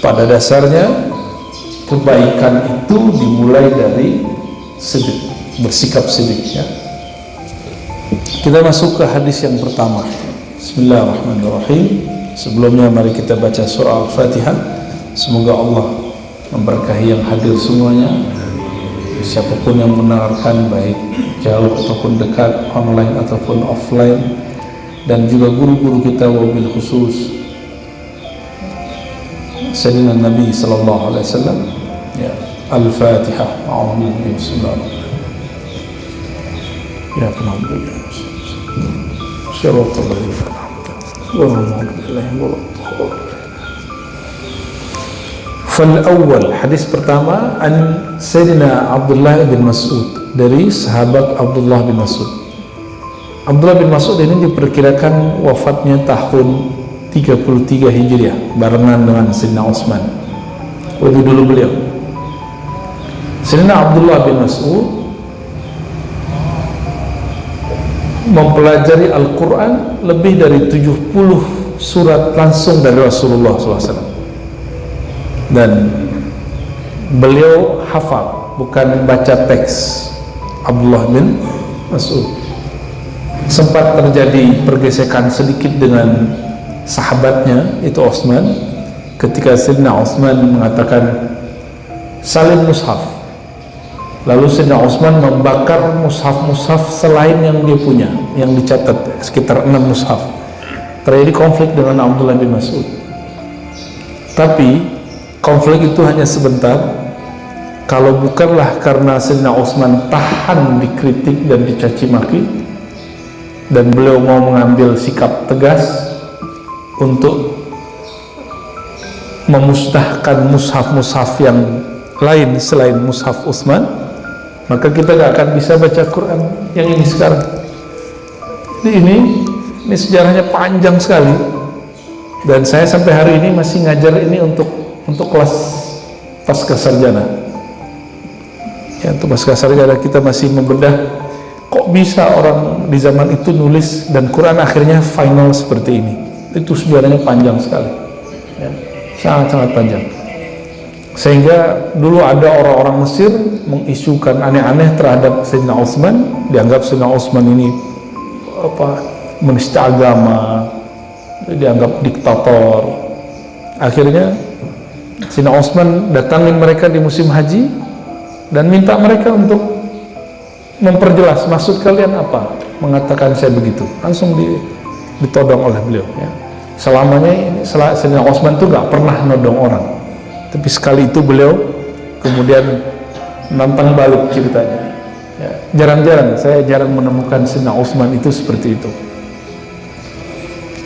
Pada dasarnya kebaikan itu dimulai dari sidq, bersikap sidq, ya. Kita masuk ke hadis yang pertama. Bismillahirrahmanirrahim. Sebelumnya mari kita baca surah Al-Fatihah. Semoga Allah memberkahi yang hadir semuanya, siapapun yang mendengarkan, baik jauh ataupun dekat, online ataupun offline, dan juga guru-guru kita, wabil khusus Sayyidina Nabi sallallahu alaihi wasallam. Ya, Al-Fatihah. A'udzubillahi minasyaitonir rajim. Ya kenapa ya? Syaratul ladzina Fal-awwal, hadis pertama, an Sayyidina Abdullah bin Mas'ud, dari sahabat Abdullah bin Mas'ud. Abdullah bin Mas'ud ini diperkirakan wafatnya tahun 33 Hijriah, barengan dengan Sayyidina Utsman. Lebih dulu beliau. Sayyidina Abdullah bin Mas'ud mempelajari Al-Quran lebih dari 70 surat langsung dari Rasulullah SAW. Dan beliau hafal, bukan baca teks. Abdullah bin Mas'ud. Sempat terjadi pergesekan sedikit dengan sahabatnya, itu Utsman, ketika Sayyidina Utsman mengatakan salim mushaf. Lalu Sayyidina Utsman membakar mushaf-mushaf selain yang dia punya, yang dicatat sekitar 6 mushaf. Terjadi konflik dengan Abdullah bin Mas'ud. Tapi konflik itu hanya sebentar. Kalau bukanlah karena Sayyidina Utsman tahan dikritik dan dicaci maki, dan beliau mau mengambil sikap tegas untuk memusnahkan mushaf-mushaf yang lain selain mushaf Utsman, maka kita gak akan bisa baca Quran yang ini sekarang. Jadi ini sejarahnya panjang sekali, dan saya sampai hari ini masih ngajar ini untuk kelas pasca sarjana. Ya, untuk pasca sarjana kita masih membedah kok bisa orang di zaman itu nulis dan Quran akhirnya final seperti ini. Itu sejarahnya panjang sekali, ya, sangat-sangat panjang. Sehingga dulu ada orang-orang Mesir mengisukan aneh-aneh terhadap Sayyidina Utsman, dianggap Sayyidina Utsman ini menista agama, dianggap diktator. Akhirnya Sayyidina Utsman datangin mereka di musim haji dan minta mereka untuk memperjelas maksud kalian apa, mengatakan saya begitu. Langsung ditodong oleh beliau, ya. Selamanya ini Sayyidina Utsman itu gak pernah nodong orang, tapi sekali itu beliau kemudian nantang balik ceritanya, ya. Jarang-jarang, saya jarang menemukan Sayyidina Utsman itu seperti itu,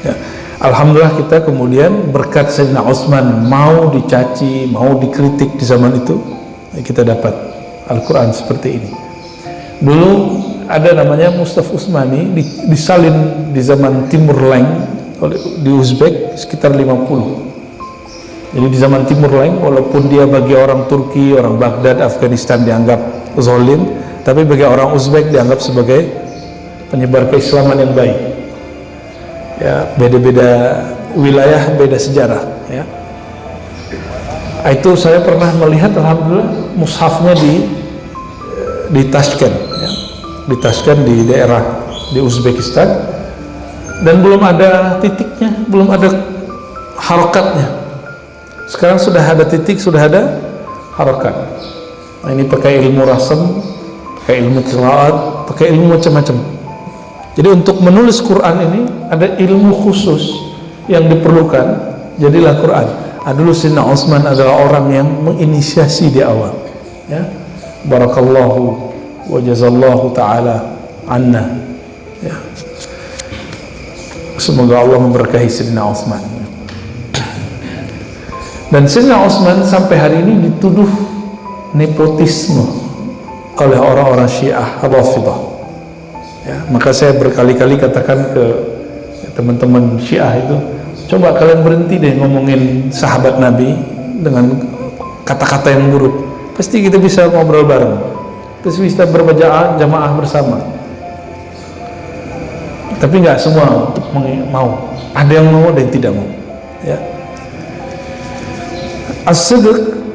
ya. Alhamdulillah kita kemudian berkat Sayyidina Utsman mau dicaci, mau dikritik di zaman itu, kita dapat Al-Quran seperti ini. Dulu ada namanya Mustafa Utsmani, disalin di zaman Timur Leng di Uzbek sekitar 50. Jadi di zaman Timur Leng, walaupun dia bagi orang Turki, orang Baghdad, Afghanistan dianggap zalim, tapi bagi orang Uzbek dianggap sebagai penyebar keislaman yang baik. Ya, beda-beda wilayah, beda sejarah, ya. Itu saya pernah melihat, alhamdulillah, mushafnya di Tashkent, ya. Di Tashkent, di daerah di Uzbekistan, dan belum ada titiknya, belum ada harokatnya. Sekarang sudah ada titik, sudah ada harokat. Nah, ini pakai ilmu rasam, pakai ilmu qiraat, pakai ilmu macam-macam. Jadi untuk menulis Quran ini ada ilmu khusus yang diperlukan, jadilah Quran. Dulu Sayyidina Utsman adalah orang yang menginisiasi di awal, ya. Barakallahu wa jazallahu ta'ala anna, ya. Semoga Allah memberkahi Sayyidina Utsman. Dan Sayyidina Utsman sampai hari ini dituduh nepotisme oleh orang-orang Syiah Rafidah, ya. Maka saya berkali-kali katakan ke teman-teman Syiah itu, coba kalian berhenti deh ngomongin sahabat Nabi dengan kata-kata yang buruk. Pasti kita bisa ngobrol bareng, terus bisa berbaca jamaah bersama. Tapi nggak semua mau, ada yang mau dan tidak mau, ya. As-sidq,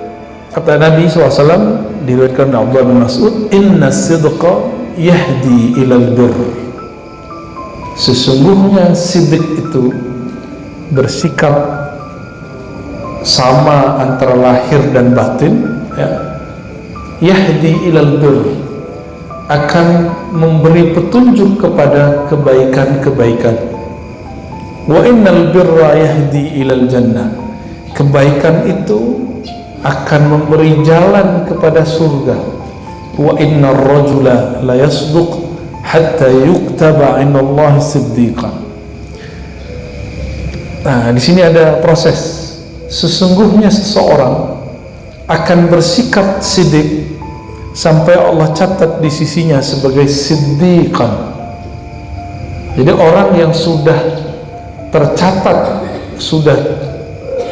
kata Nabi SAW, diriwayatkan Abdullah bin Mas'ud, inna sidqa yahdi ilal birr. Sesungguhnya sidq itu bersikap sama antara lahir dan batin, ya. Yahdi ilal birr, akan memberi petunjuk kepada kebaikan-kebaikan. Wa innal birra yahdi ilal jannah, kebaikan itu akan memberi jalan kepada surga. Wa innar rajula la yasduq hatta yuktaba 'indallahi siddiqan. Nah, di sini ada proses. Sesungguhnya seseorang akan bersikap siddiq sampai Allah catat di sisinya sebagai siddiqan. Jadi orang yang sudah tercatat, sudah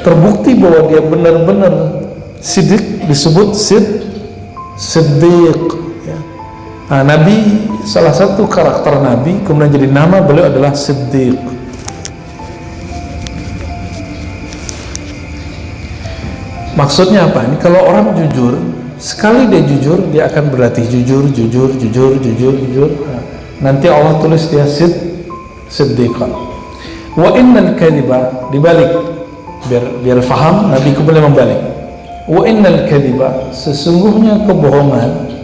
terbukti bahwa dia benar-benar siddiq, disebut siddiq, ya. Nah, Nabi, salah satu karakter Nabi kemudian jadi nama beliau adalah siddiq. Maksudnya apa? Ini kalau orang jujur, sekali dia jujur, dia akan berlatih jujur. Nah, nanti Allah tulis dia siddiqan. Wa innal kadhiba, dibalik, biar faham, Nabi kemudian membalik. Wa innal kadhiba, sesungguhnya kebohongan,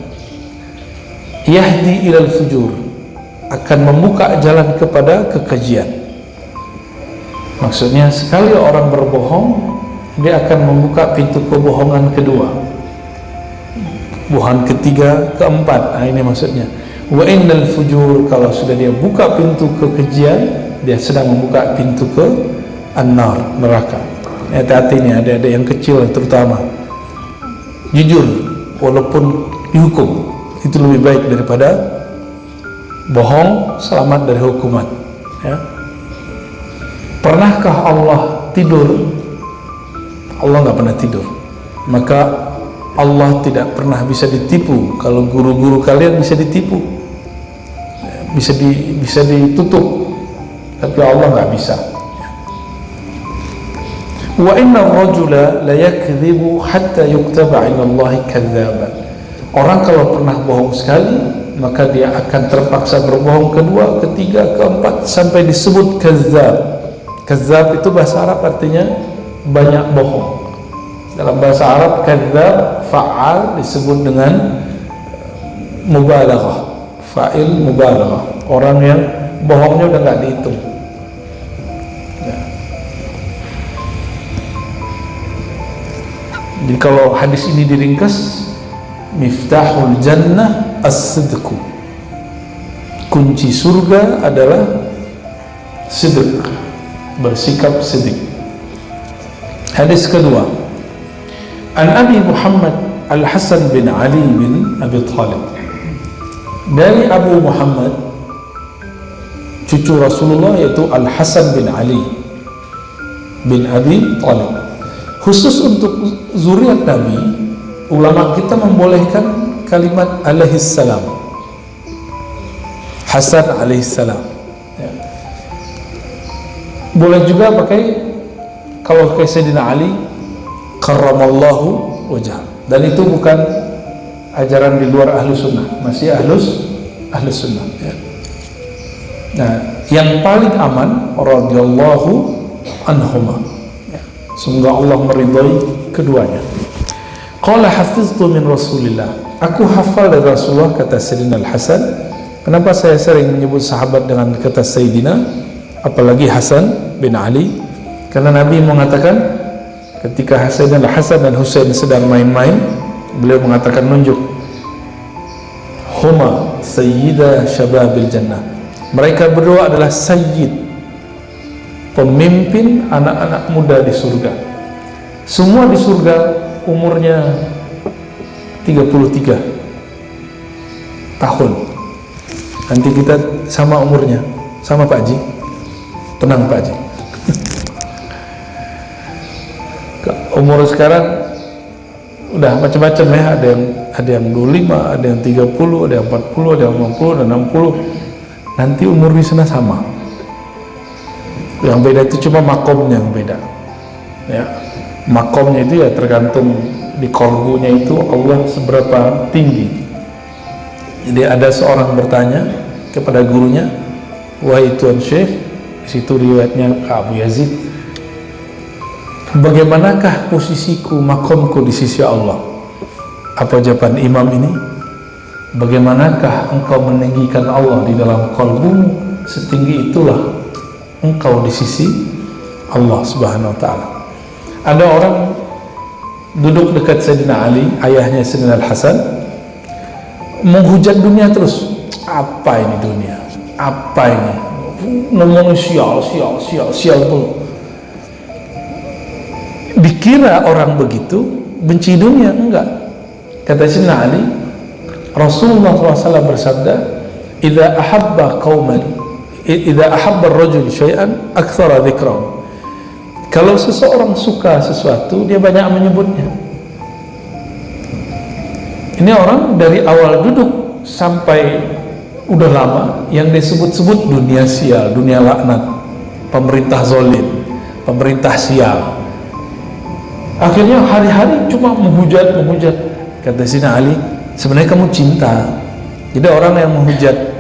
yahdi ilal fujur, akan membuka jalan kepada kekejian. Maksudnya sekali orang berbohong, dia akan membuka pintu kebohongan kedua, bohongan ketiga, keempat. Nah, ini maksudnya. Wa innal fujur, kalau sudah dia buka pintu kekejian, dia sedang membuka pintu ke an-nar, neraka. Hati-hati nih, ada yang kecil terutama. Jujur walaupun dihukum itu lebih baik daripada bohong selamat dari hukuman, ya. Pernahkah Allah tidur? Allah nggak pernah tidur. Maka Allah tidak pernah bisa ditipu. Kalau guru-guru kalian bisa ditipu, bisa ditutup, tapi Allah nggak bisa. Wa inna ar-rajula la yakdhibu hatta yuktaba 'inda Allahi kadzdzaban. Orang kalau pernah bohong sekali, maka dia akan terpaksa berbohong kedua, ketiga, keempat, sampai disebut kadzdzab. Kadzdzab itu bahasa Arab artinya banyak bohong. Dalam bahasa Arab kadzdzab fa'al disebut dengan mubalaghah, fa'il mubalaghah, orang yang bohongnya udah nggak dihitung, ya. Jadi kalau hadis ini diringkas, miftahul jannah as-sidqu, kunci surga adalah sidq, bersikap sidq. Hadis kedua, an Abi Muhammad Al-Hasan bin Ali bin Abi Thalib, dari Abu Muhammad cucu Rasulullah, yaitu Al-Hasan bin Ali bin Abi Thalib. Khusus untuk zuriat Nabi, ulama kita membolehkan kalimat alaihissalam, Hasan alaihissalam, ya. Boleh juga pakai, kalau kayak Sayyidina Ali, karramallahu wajah. Dan itu bukan ajaran di luar ahlus sunnah, masih ahlus sunnah, ya. Nah, yang paling aman radhiyallahu anhuma, ya. Semoga Allah meridhai keduanya. Qala hafiztu min Rasulillah, aku hafal dari Rasulullah, kata Sayyidina Al-Hasan. Kenapa saya sering menyebut sahabat dengan kata Sayyidina, apalagi Hasan bin Ali? Karena Nabi mengatakan ketika Sayyidina Hasan dan Husain sedang main-main, beliau mengatakan, nunjuk, huma sayyida syababil jannah, mereka berdua adalah sayyid, pemimpin anak-anak muda di surga. Semua di surga umurnya 33 tahun. Nanti kita sama umurnya, sama Pak Haji. Tenang Pak Haji. Umur sekarang udah macam-macam, ya. Ada yang 25, ada yang 30, ada yang 40, ada yang 50, ada yang 60. Nanti umur di sana sama. Yang beda itu cuma makomnya yang beda, ya. Makomnya itu ya tergantung di kolbunya itu Allah seberapa tinggi. Jadi ada seorang bertanya kepada gurunya, wahai Tuan Syekh, di situ riwayatnya Abu Yazid, bagaimanakah posisiku, makomku di sisi Allah? Apa jawaban imam ini? Bagaimanakah engkau meninggikan Allah di dalam kolbumu, setinggi itulah engkau di sisi Allah Subhanahu wa ta'ala. Ada orang duduk dekat Sayyidina Ali, ayahnya Sayyidina Al-Hasan, menghujat dunia terus. Apa ini dunia? Apa ini? Ngomong sial tuh. Dikira orang begitu benci dunia, enggak. Kata Sayyidina Ali, Rasulullah SAW bersabda, idza ahabba ar-rajul syai'an aktsara dzikrahu. Kalau seseorang suka sesuatu, dia banyak menyebutnya. Ini orang dari awal duduk sampai udah lama yang disebut-sebut dunia sial, dunia laknat, pemerintah zalim, pemerintah sial. Akhirnya hari-hari cuma menghujat. Kata Sayyidina Ali, sebenarnya kamu cinta. Jadi orang yang menghujat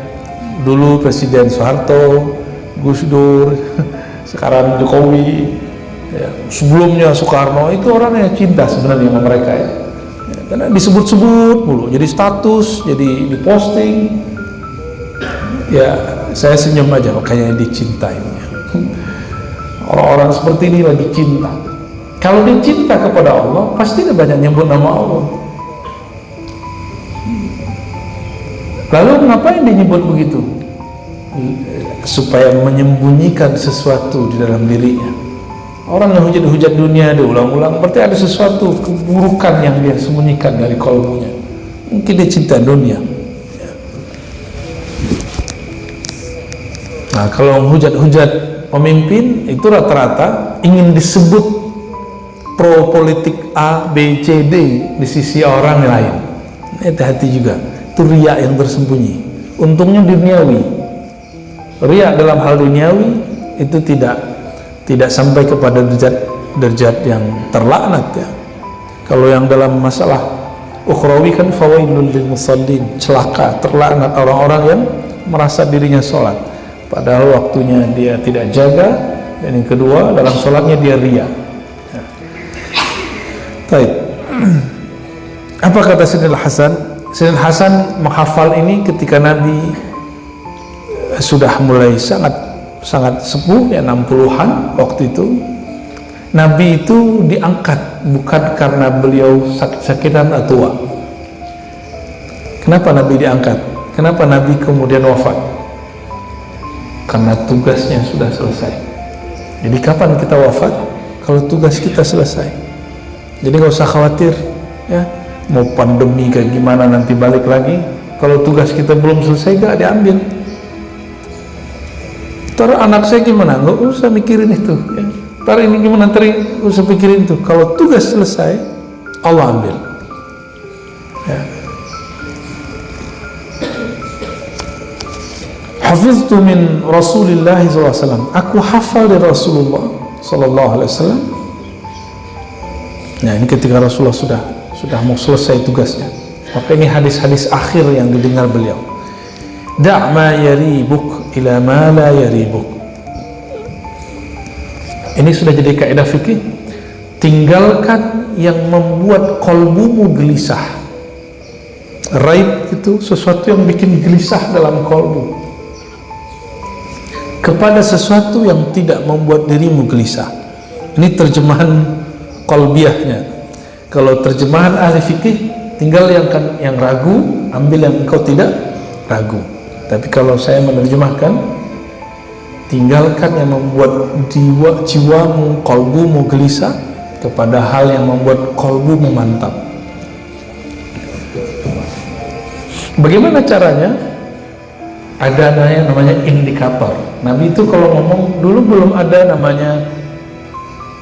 dulu Presiden Soeharto, Gus Dur, sekarang Jokowi, ya, sebelumnya Soekarno, itu orang yang cinta sebenarnya sama mereka ya. Karena disebut-sebut mulu, jadi status, jadi diposting. Ya, saya senyum aja, kayaknya dicintai. Orang-orang seperti ini lagi cinta. Kalau dia cinta kepada Allah, pasti dia banyak nyebut nama Allah. Lalu ngapain dia nyebut begitu? Supaya menyembunyikan sesuatu di dalam dirinya. Orang yang hujat-hujat dunia diulang-ulang, berarti ada sesuatu keburukan yang dia sembunyikan dari kalbunya. Mungkin dia cinta dunia. Nah, kalau hujat-hujat pemimpin itu rata-rata ingin disebut pro politik A, B, C, D di sisi orang lain. Hati-hati juga. Itu riya yang tersembunyi. Untungnya duniawi. Riya dalam hal duniawi itu tidak sampai kepada derajat yang terlaknat ya. Kalau yang dalam masalah ukhrawi kan fawailul lil musallin, celaka, terlaknat orang-orang yang merasa dirinya sholat padahal waktunya dia tidak jaga, dan yang kedua dalam sholatnya dia riya. Baik. Apa kata Sayyidina Hasan? Sayyidina Hasan menghafal ini ketika Nabi sudah mulai sangat sepuh ya, 60-an waktu itu. Nabi itu diangkat bukan karena beliau sakit-sakitan atau tua. Kenapa Nabi diangkat? Kenapa Nabi kemudian wafat? Karena tugasnya sudah selesai. Jadi kapan kita wafat? Kalau tugas kita selesai. Jadi nggak usah khawatir ya, mau pandemi kayak gimana nanti balik lagi. Kalau tugas kita belum selesai gak diambil. Ntar anak saya gimana? Nggak usah mikirin itu ya. Ntar ini gimana? Ntar nggak usah pikirin itu. Kalau tugas selesai, Allah ambil ya. Hafiztu min Rasulillah SAW. Aku hafal dari Rasulullah SAW. Nah, ini ketika Rasulullah sudah mau selesai tugasnya. Maka ini hadis-hadis akhir yang didengar beliau. Da' ma yaribuk ila ma la yaribuk. Ini sudah jadi kaidah fikih. Tinggalkan yang membuat kolbumu gelisah. Raib itu sesuatu yang bikin gelisah dalam kolbu, kepada sesuatu yang tidak membuat dirimu gelisah. Ini terjemahan qalbiyahnya. Kalau terjemahan ahli fikih, tinggal yang ragu, ambil yang engkau tidak ragu. Tapi kalau saya menerjemahkan, tinggalkan yang membuat jiwamu, qalbumu gelisah, kepada hal yang membuat qalbumu mantap. Bagaimana caranya? Ada namanya indikator. Nabi itu kalau ngomong, dulu belum ada namanya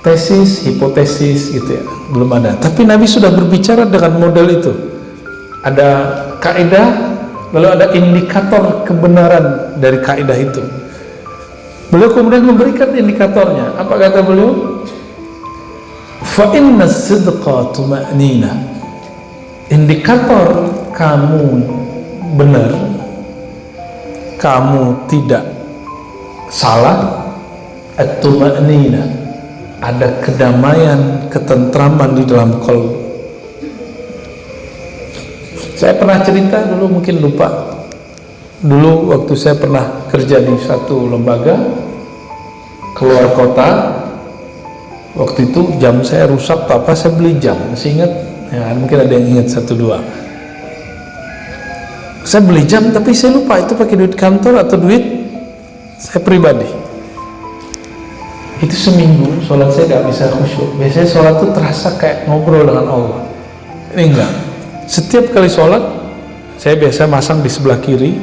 tesis, hipotesis gitu ya, belum ada. Tapi Nabi sudah berbicara dengan model itu. Ada kaidah, lalu ada indikator kebenaran dari kaidah itu. Beliau kemudian memberikan indikatornya. Apa kata beliau? Fa inna sidqa tuma'nina. Indikator kamu benar, kamu tidak salah, at-tuma'nina, ada kedamaian, ketentraman di dalam qalb. Saya pernah cerita dulu, mungkin lupa. Dulu waktu saya pernah kerja di satu lembaga keluar kota, waktu itu jam saya rusak atau apa, saya beli jam, masih ingat ya, mungkin ada yang ingat satu dua. Saya beli jam tapi saya lupa itu pakai duit kantor atau duit saya pribadi. Itu seminggu sholat saya gak bisa khusyuk. Biasanya sholat tuh terasa kayak ngobrol dengan Allah. Ini enggak, setiap kali sholat saya biasa masang di sebelah kiri,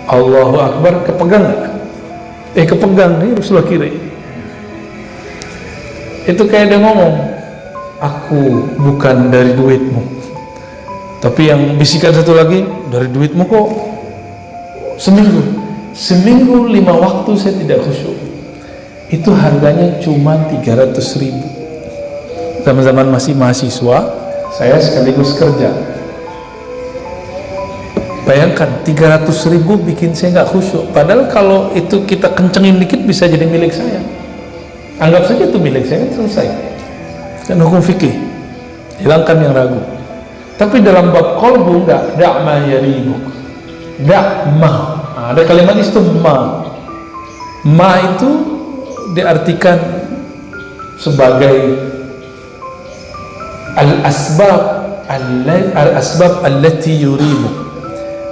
Allahu Akbar, kepegang gak? Kepegang nih sebelah kiri. Itu kayak dia ngomong, aku bukan dari duitmu. Tapi yang bisikan satu lagi, dari duitmu kok. Seminggu 5 waktu saya tidak khusyuk. Itu harganya cuma 300.000. Zaman-zaman masih mahasiswa, saya sekaligus kerja. Bayangkan 300.000 bikin saya nggak khusyuk. Padahal kalau itu kita kencengin dikit bisa jadi milik saya. Anggap saja itu milik saya, selesai. Dan hukum fikih, hilangkan yang ragu. Tapi dalam bab qalbu enggak, da'ma yaribuk, da'ma. Ada kalimat itu ma itu diartikan sebagai al-asbab allati yuribuk,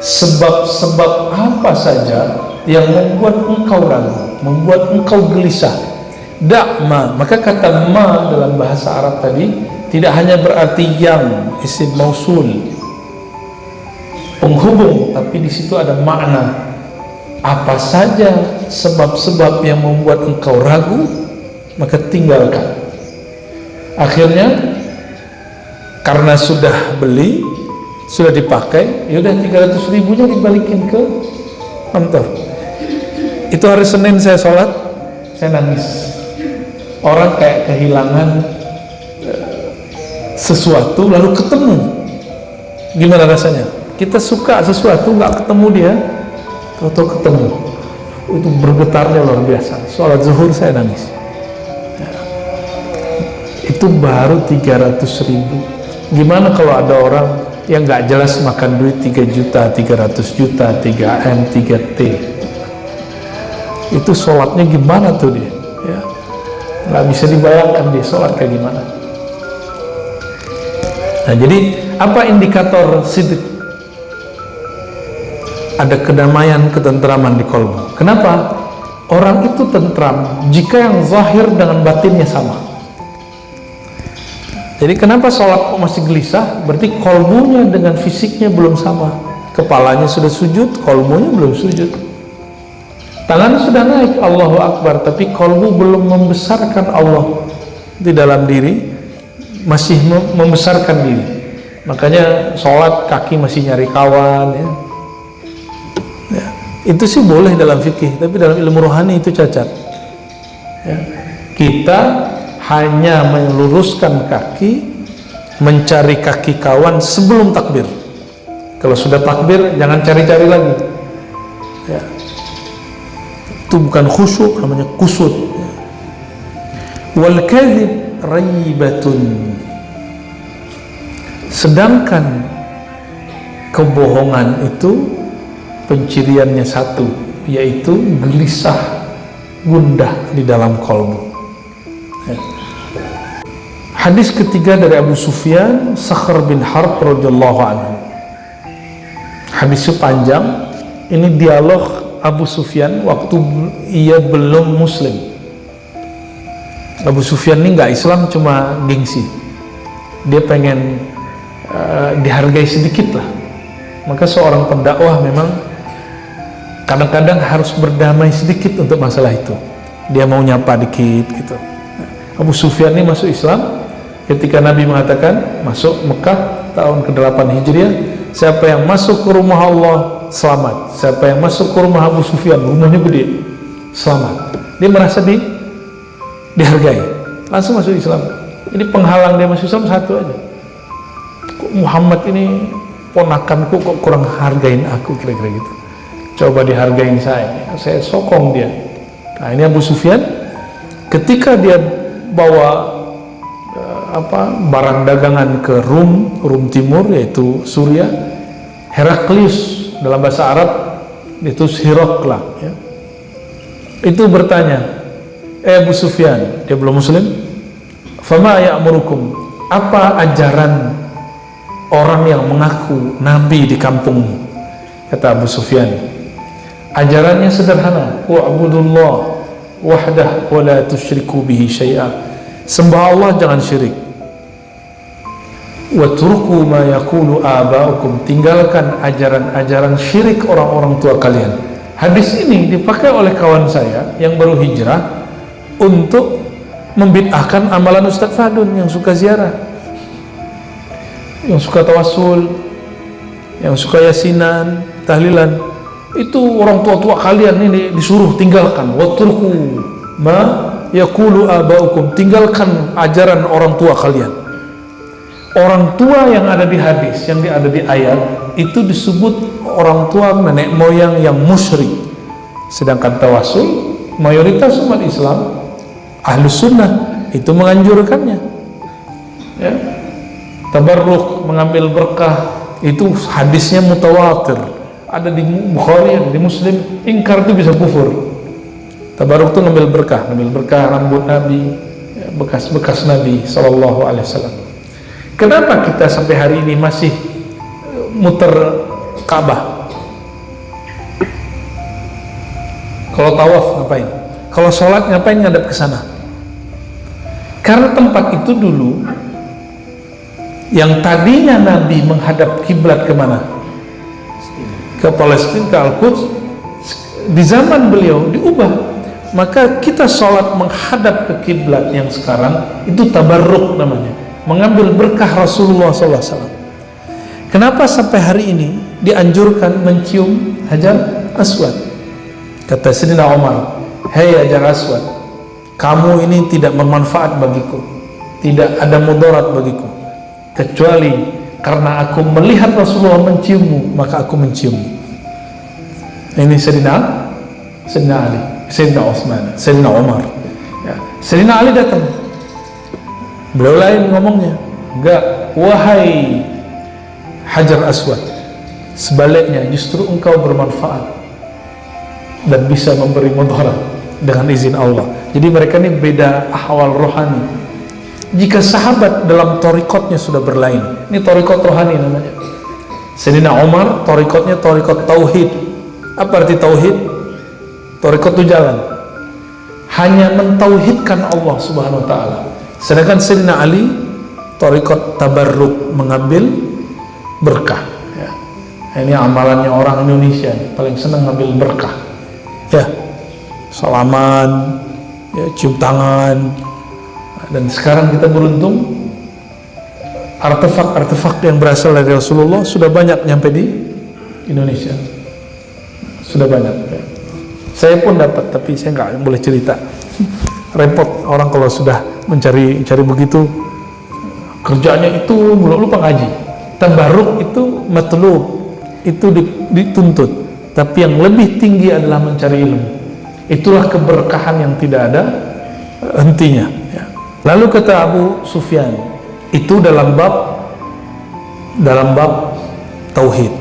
sebab-sebab apa saja yang membuat engkau ragu, membuat engkau gelisah. Da'ma, maka kata ma dalam bahasa Arab tadi tidak hanya berarti yang, isim mausul, penghubung, tapi di situ ada makna. Apa saja sebab-sebab yang membuat engkau ragu, maka tinggalkan. Akhirnya karena sudah beli, sudah dipakai, yaudah 300.000-nya dibalikin ke kantor. Itu hari Senin saya sholat, saya nangis. Orang kayak kehilangan sesuatu lalu ketemu. Gimana rasanya? Kita suka sesuatu, nggak ketemu dia, tahu-tahu ketemu. Itu bergetarnya luar biasa. Sholat zuhur saya nangis. Itu baru 300.000. Gimana kalau ada orang yang nggak jelas makan duit 3 juta, 300 juta, 3M, 3T? Itu sholatnya gimana tuh dia? Ya, nggak bisa dibayangkan dia sholat kayak gimana. Nah, jadi apa indikator sidq? Ada kedamaian, ketentraman di kolbu. Kenapa? Orang itu tentram jika yang zahir dengan batinnya sama. Jadi kenapa sholat kok masih gelisah? Berarti kolbunya dengan fisiknya belum sama. Kepalanya sudah sujud, kolbunya belum sujud. Tangan sudah naik, Allahu Akbar, tapi kolbu belum membesarkan Allah di dalam diri, masih membesarkan diri. Makanya sholat kaki masih nyari kawan, ya. Ya, itu sih boleh dalam fikih, tapi dalam ilmu rohani itu cacat. Ya. Kita hanya meluruskan kaki, mencari kaki kawan sebelum takbir. Kalau sudah takbir, jangan cari-cari lagi. Ya. Itu bukan khusyuk, namanya kusut. Wal kadhib raibatun. Sedangkan kebohongan itu penciriannya satu, yaitu gelisah, gundah di dalam kolbu. Hadis ketiga dari Abu Sufyan, Sakhr bin Harb radhiyallahu anhu. Hadisnya panjang. Ini dialog Abu Sufyan waktu ia belum muslim. Abu Sufyan ini nggak Islam, cuma gengsi. Dia pengen dihargai sedikit lah. Maka seorang pendakwah memang kadang-kadang harus berdamai sedikit untuk masalah itu. Dia mau nyapa dikit gitu. Abu Sufyan ini masuk Islam ketika Nabi mengatakan masuk Mekah tahun ke-8 Hijriah, siapa yang masuk ke rumah Allah selamat, siapa yang masuk ke rumah Abu Sufyan, rumahnya gede, selamat. Dia merasa dihargai, langsung masuk Islam. Jadi penghalang dia masuk Islam satu aja. Kok Muhammad ini ponakanku kok kurang hargain aku, kira-kira gitu. Coba dihargain saya sokong dia. Nah ini Abu Sufyan, ketika dia bawa barang dagangan ke Rum Timur, yaitu Suria, Heraklius dalam bahasa Arab itu Hirokla, ya, itu bertanya, Abu Sufyan, dia belum muslim, fama ya'murukum, apa ajaran orang yang mengaku nabi di kampungmu? Kata Abu Sufyan, ajarannya sederhana, wa'budullah wahdah wa la tusyriku bihi syai'a, sembah Allah jangan syirik, watruku ma yaqulu aba'ukum, tinggalkan ajaran-ajaran syirik orang-orang tua kalian. Hadis ini dipakai oleh kawan saya yang baru hijrah untuk membid'ahkan amalan Ustadz Fadun yang suka ziarah, yang suka tawasul, yang suka yasinan, tahlilan. Itu orang tua-tua kalian ini disuruh tinggalkan. Watruku ma yaqulu aba'ukum, tinggalkan ajaran orang tua kalian. Orang tua yang ada di hadis, yang ada di ayat itu disebut orang tua nenek moyang yang musyrik. Sedangkan tawasul mayoritas umat Islam Ahlus Sunnah itu menganjurkannya, ya. Tabarruk, mengambil berkah, itu hadisnya mutawatir, ada di Bukhari, ada di Muslim. Ingkar itu bisa kufur. Tabarruk itu ngambil berkah rambut Nabi, ya, bekas-bekas Nabi SAW. Kenapa kita sampai hari ini masih muter Ka'bah? Kalau tawaf ngapain? Kalau sholat ngapain ngadap ke sana? Karena tempat itu dulu yang tadinya Nabi menghadap kiblat kemana? Ke Palestina, ke Al-Quds. Di zaman beliau diubah, maka kita sholat menghadap ke kiblat yang sekarang itu tabarruk namanya, mengambil berkah Rasulullah SAW. Kenapa sampai hari ini dianjurkan mencium Hajar Aswad? Kata Sayyidina Umar, hei Hajar Aswad, kamu ini tidak bermanfaat bagiku, tidak ada mudarat bagiku, kecuali karena aku melihat Rasulullah menciummu, maka aku menciummu. Ini Sayyidina Ali, Sayyidina Utsman, Sayyidina Umar, ya. Sayyidina Ali datang, beliau lain ngomongnya, enggak, wahai Hajar Aswad, sebaliknya justru engkau bermanfaat dan bisa memberi mudarat dengan izin Allah. Jadi mereka ini beda ahwal rohani. Jika sahabat dalam torikotnya sudah berlain, ini torikot rohani namanya. Sayyidina Umar torikotnya torikot tauhid. Apa arti tauhid? Torikot itu jalan, hanya mentauhidkan Allah Subhanahu Wa Taala. Sedangkan Sayyidina Ali torikot tabarruk, mengambil berkah, ya. Ini amalannya orang Indonesia, paling senang ngambil berkah, ya, salaman, ya, cium tangan. Dan sekarang kita beruntung, artefak-artefak yang berasal dari Rasulullah sudah banyak nyampe di Indonesia, sudah banyak, ya. Saya pun dapat, tapi saya nggak boleh cerita. Repot orang kalau sudah mencari begitu, kerjanya itu lupa ngaji. Tabarruk itu matlub, itu dituntut, tapi yang lebih tinggi adalah mencari ilmu. Itulah keberkahan yang tidak ada hentinya, ya. Lalu kata Abu Sufyan, itu dalam bab tauhid,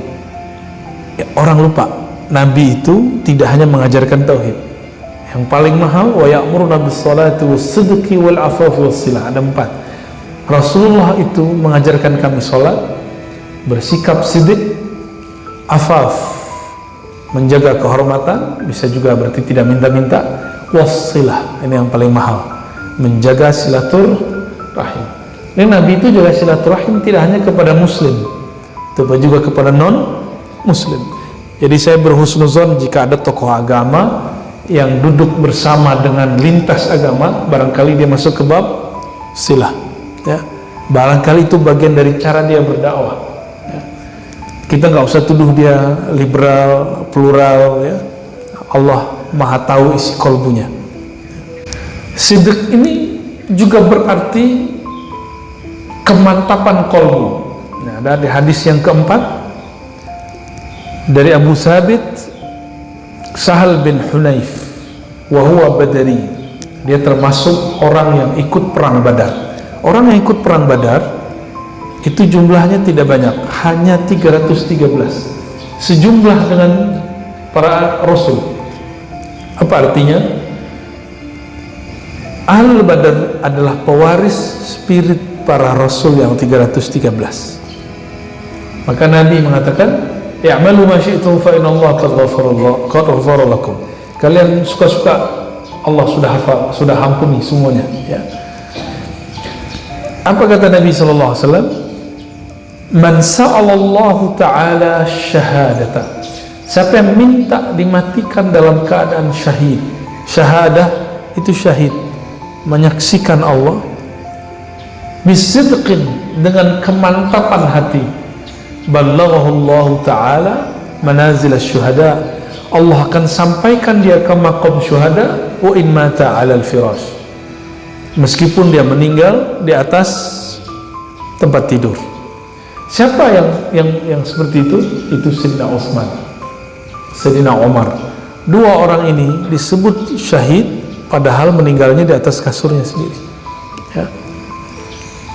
ya, orang lupa Nabi itu tidak hanya mengajarkan tauhid. Yang paling mahal, wa ya'muruna bis-shalati was-sidqi wal-'afafi was-silah. Ada 4. Rasulullah itu mengajarkan kami salat, bersikap sidq, afaf, menjaga kehormatan, bisa juga berarti tidak minta-minta, was-silah, ini yang paling mahal, menjaga silaturahim. Ini Nabi itu jaga silaturahim tidak hanya kepada muslim, tapi juga kepada non muslim. Jadi saya berhusnuzon jika ada tokoh agama yang duduk bersama dengan lintas agama, barangkali dia masuk ke bab silah, ya. Barangkali itu bagian dari cara dia berdakwah, ya. Kita nggak usah tuduh dia liberal, plural, ya. Allah maha tahu isi kolbunya. Sidq ini juga berarti kemantapan kolbu. Nah, ada di hadis yang keempat dari Abu Sabit Sahal bin Hunayf wa huwa badari. Dia termasuk orang yang ikut perang Badar. Orang yang ikut perang Badar itu jumlahnya tidak banyak, hanya 313, sejumlah dengan para rasul. Apa artinya? Ahlul Badar adalah pewaris spirit para rasul yang 313. Maka Nabi mengatakan, "I'malu ma syi'tum fa inna Allah qad ghafara lakum." Kalian suka-suka, Allah sudah hafal, sudah ampuni semuanya, ya. Apa kata Nabi sallallahu alaihi wasallam? "Man sa'alallahu ta'ala syahadata." Siapa yang minta dimatikan dalam keadaan syahid. Syahadah itu syahid, menyaksikan Allah. Bisidqin, dengan kemantapan hati. Ballaghahu Allah Ta'ala manazil asy-syuhada. Allah akan sampaikan dia ke maqam syuhada. Wa in mata 'alal firash. Meskipun dia meninggal di atas tempat tidur. Siapa yang seperti itu? Itu Sayyidina Utsman, Sayyidina Umar. Dua orang ini disebut syahid padahal meninggalnya di atas kasurnya sendiri, ya.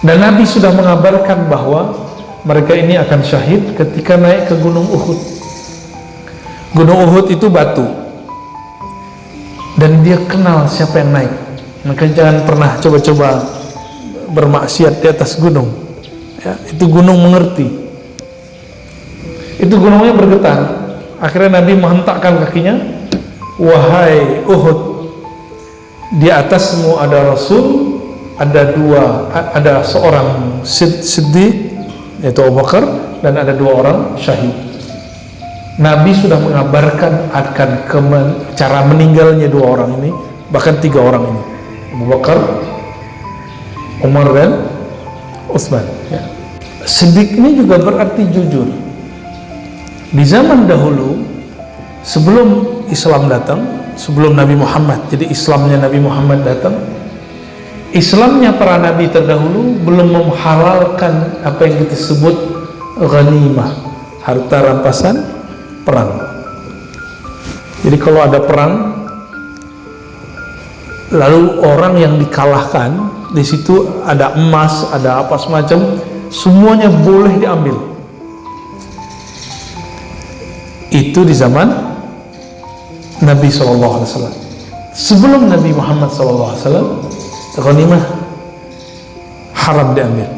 Dan Nabi sudah mengabarkan bahwa mereka ini akan syahid ketika naik ke Gunung Uhud. Gunung Uhud itu batu, dan dia kenal siapa yang naik. Maka jangan pernah coba-coba bermaksiat di atas gunung, ya. Itu gunung mengerti. Itu gunungnya bergetar. Akhirnya Nabi menghentakkan kakinya, "Wahai Uhud, di atasmu ada Rasul, ada seorang Siddiq, yaitu Abu Bakar, dan ada dua orang syahid." Nabi sudah mengabarkan akan cara meninggalnya dua orang ini, bahkan tiga orang ini, Abu Bakar, Umar, dan Utsman, ya. Siddiq ini juga berarti jujur. Di zaman dahulu, sebelum Islam datang, sebelum Nabi Muhammad, jadi Islamnya Nabi Muhammad datang, Islamnya para Nabi terdahulu belum menghalalkan apa yang kita sebut ghanimah, harta rampasan perang. Jadi kalau ada perang, lalu orang yang dikalahkan, di situ ada emas, ada apa semacam, semuanya boleh diambil. Itu di zaman Nabi SAW. Sebelum Nabi Muhammad SAW, ghanimah haram diambil.